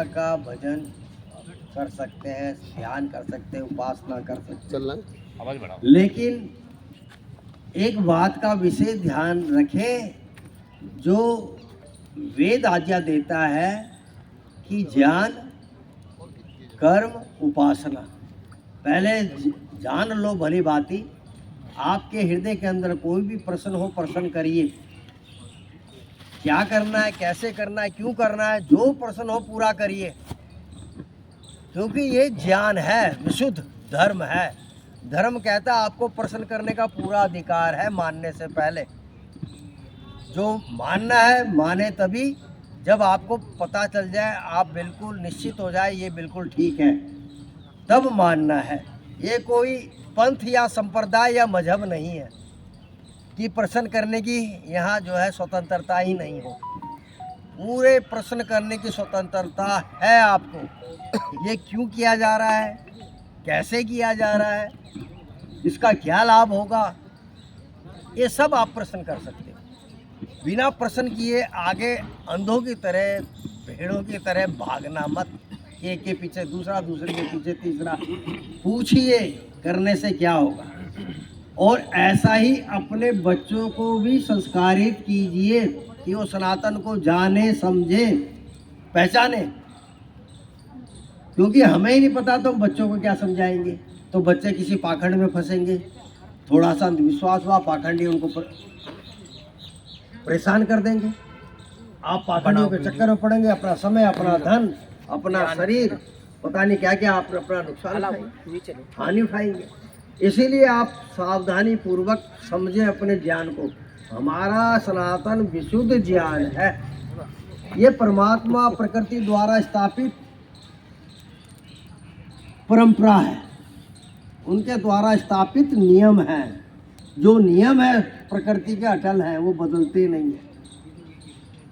का भजन कर सकते हैं, ध्यान कर सकते हैं, उपासना कर सकते हैं, आवाज बढ़ाओ। लेकिन एक बात का विशेष ध्यान रखें, जो वेद आज्ञा देता है कि ज्ञान, कर्म, उपासना। पहले जान लो भली भांति, आपके हृदय के अंदर कोई भी प्रश्न हो, प्रश्न करिए। क्या करना है, कैसे करना है, क्यों करना है, जो प्रश्न हो पूरा करिए, क्योंकि ये ज्ञान है, विशुद्ध धर्म है। धर्म कहता है आपको प्रश्न करने का पूरा अधिकार है मानने से पहले। जो मानना है माने तभी जब आपको पता चल जाए, आप बिल्कुल निश्चित हो जाए ये बिल्कुल ठीक है, तब मानना है। ये कोई पंथ या संप्रदाय या मजहब नहीं है कि प्रश्न करने की यहाँ जो है स्वतंत्रता ही नहीं हो। पूरे प्रश्न करने की स्वतंत्रता है आपको। ये क्यों किया जा रहा है, कैसे किया जा रहा है, इसका क्या लाभ होगा, ये सब आप प्रश्न कर सकते हो। बिना प्रश्न किए आगे अंधों की तरह, भेड़ों की तरह भागना मत। एक के पीछे दूसरा, दूसरे के पीछे तीसरा। पूछिए करने से क्या होगा। और ऐसा ही अपने बच्चों को भी संस्कारित कीजिए कि वो सनातन को जाने, समझे, पहचाने। क्योंकि हमें ही नहीं पता तो हम बच्चों को क्या समझाएंगे। तो बच्चे किसी पाखंड में फंसेंगे। थोड़ा सा अंधविश्वास हुआ, पाखंडी उनको परेशान कर देंगे। आप पाखंडियों के चक्कर में पड़ेंगे, अपना समय, अपना धन, अपना शरीर, पता नहीं क्या क्या आप अपना नुकसान उठाएंगे, हानि उठाएंगे। इसीलिए आप सावधानी पूर्वक समझें अपने ज्ञान को। हमारा सनातन विशुद्ध ज्ञान है। ये परमात्मा प्रकृति द्वारा स्थापित परंपरा है, उनके द्वारा स्थापित नियम है। जो नियम है प्रकृति के अटल हैं, वो बदलते नहीं हैं।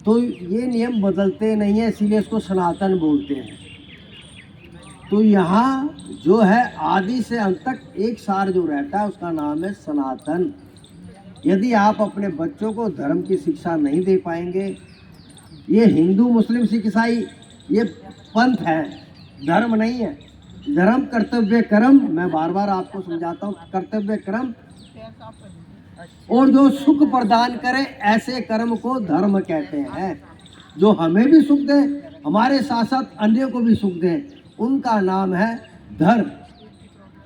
तो ये नियम बदलते नहीं है, इसीलिए इसको सनातन बोलते हैं। तो यहाँ जो है आदि से अंत तक एक सार जो रहता है उसका नाम है सनातन। यदि आप अपने बच्चों को धर्म की शिक्षा नहीं दे पाएंगे, ये हिंदू, मुस्लिम, सिख, ईसाई ये पंथ है, धर्म नहीं है। धर्म कर्तव्य कर्म, मैं बार बार आपको समझाता हूँ, कर्तव्य कर्म और जो सुख प्रदान करे ऐसे कर्म को धर्म कहते हैं। जो हमें भी सुख दे, हमारे साथ साथ अन्य को भी सुख दे, उनका नाम है धर्म।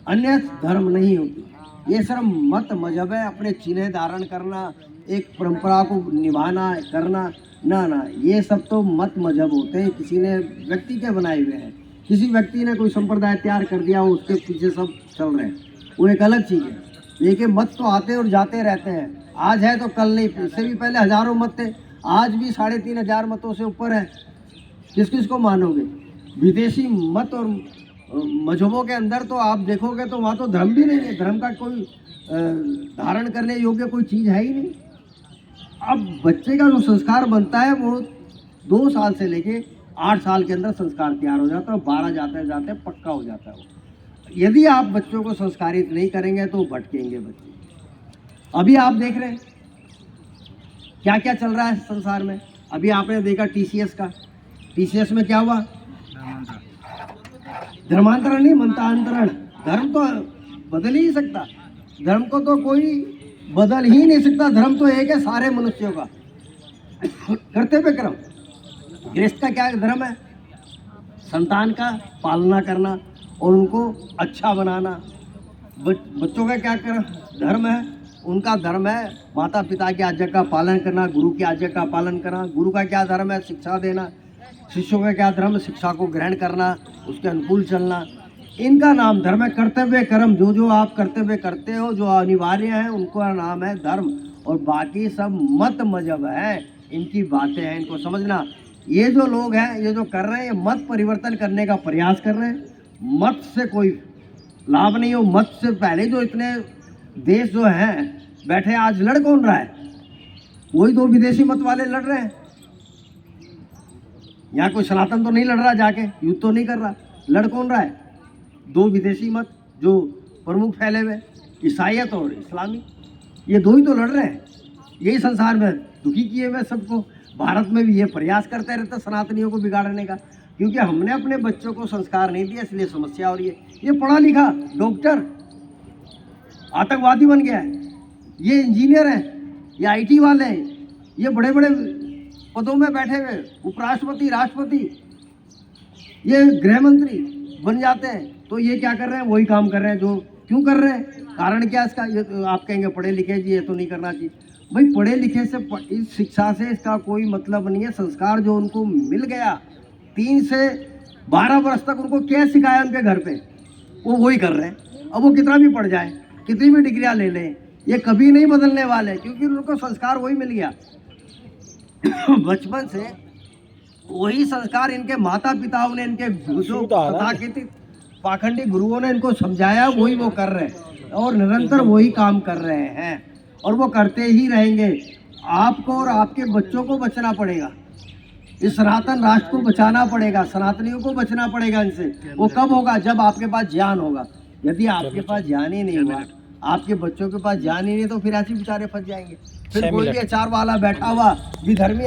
अन्य धर्म नहीं होती। ये सिर्फ मत मजहब है, अपने चिन्ह धारण करना, एक परंपरा को निभाना करना, ना ना, ये सब तो मत मजहब होते हैं। किसी ने व्यक्ति के बनाए हुए हैं, किसी व्यक्ति ने कोई संप्रदाय तैयार कर दिया, उसके पीछे सब चल रहे हैं, वो एक अलग चीज़ है। लेकिन मत तो आते और जाते रहते हैं। आज है तो कल नहीं, इससे भी पहले हजारों मत थे, आज भी 3500 मतों से ऊपर है। किस किस को मानोगे? विदेशी मत और मजहबों के अंदर तो आप देखोगे तो वहाँ तो धर्म भी नहीं है। धर्म का कोई धारण करने योग्य कोई चीज़ है ही नहीं। अब बच्चे का जो संस्कार बनता है वो 2 साल से लेके 8 साल के अंदर संस्कार तैयार हो जाता है, 12 जाते जाते पक्का हो जाता है वो। यदि आप बच्चों को संस्कारित नहीं करेंगे तो भटकेंगे बच्चे। अभी आप देख रहे हैं क्या क्या चल रहा है संसार में। अभी आपने देखा टीसीएस का, टीसीएस में क्या हुआ? धर्मांतरण नहीं, मंत्रांतरण। धर्म तो बदल ही नहीं सकता, धर्म को तो कोई बदल ही नहीं सकता। धर्म तो एक है सारे मनुष्यों का। कर्तव्य कर्म, गृहस्थ का क्या धर्म है? संतान का पालना करना और उनको अच्छा बनाना। बच्चों का क्या धर्म है? उनका धर्म है माता पिता की आज्ञा का पालन करना, गुरु की आज्ञा का पालन करना। गुरु का क्या धर्म है? शिक्षा देना। शिष्यों का क्या धर्म? शिक्षा को ग्रहण करना, उसके अनुकूल चलना। इनका नाम धर्म है। कर्तव्य कर्म, जो जो आप कर्तव्य करते हो, जो अनिवार्य है, उनका नाम है धर्म। और बाकी सब मत मजहब है, इनकी बातें हैं, इनको समझना। ये जो लोग हैं, ये जो कर रहे हैं, मत परिवर्तन करने का प्रयास कर रहे हैं। मत से कोई लाभ नहीं हो। मत से पहले जो इतने देश जो हैं बैठे, आज लड़ कौन रहा है? वही 2 विदेशी मत वाले लड़ रहे हैं। यहाँ कोई सनातन तो नहीं लड़ रहा, जाके युद्ध तो नहीं कर रहा। लड़ कौन रहा है? 2 विदेशी मत जो प्रमुख फैले हुए, ईसाईयत और इस्लामी, ये 2 ही तो लड़ रहे हैं। यही संसार में दुखी किए हुए सबको। भारत में भी ये प्रयास करते रहते सनातनियों को बिगाड़ने का। क्योंकि हमने अपने बच्चों को संस्कार नहीं दिया, इसलिए समस्या हो रही है। ये पढ़ा लिखा डॉक्टर आतंकवादी बन गया है, ये इंजीनियर है, ये आईटी वाले हैं, ये बड़े बड़े पदों में बैठे हुए उपराष्ट्रपति, राष्ट्रपति, ये गृह मंत्री बन जाते हैं। तो ये क्या कर रहे हैं? वही काम कर रहे हैं जो क्यों कर रहे हैं? कारण क्या इसका? ये तो आप कहेंगे पढ़े लिखे जी, ये तो नहीं करना चाहिए। भाई पढ़े लिखे से, इस शिक्षा से इसका कोई मतलब नहीं है। संस्कार जो उनको मिल गया 3 से 12 वर्ष तक, उनको क्या सिखाया उनके घर पे, वो वही कर रहे हैं। अब वो कितना भी पढ़ जाए, कितनी भी डिग्रियां ले लें, ये कभी नहीं बदलने वाले, क्योंकि उनको संस्कार वही मिल गया। बचपन से वही संस्कार इनके माता पिताओं ने, इनके जो तथाकथित पाखंडी गुरुओं ने इनको समझाया, वही वो कर रहे हैं और निरंतर वही काम कर रहे हैं और वो करते ही रहेंगे। आपको और आपके बच्चों को बचना पड़ेगा, इस सनातन राष्ट्र को बचाना पड़ेगा, सनातनियों को बचना पड़ेगा इनसे। वो कब होगा? जब आपके पास ज्ञान होगा। यदि आपके पास ज्ञान ही नहीं हुआ, आपके बच्चों के पास ज्ञान ही नहीं, तो फिर ऐसे बेचारे फंस जाएंगे। फिर कोई भी अचार वाला बैठा हुआ विधर्मी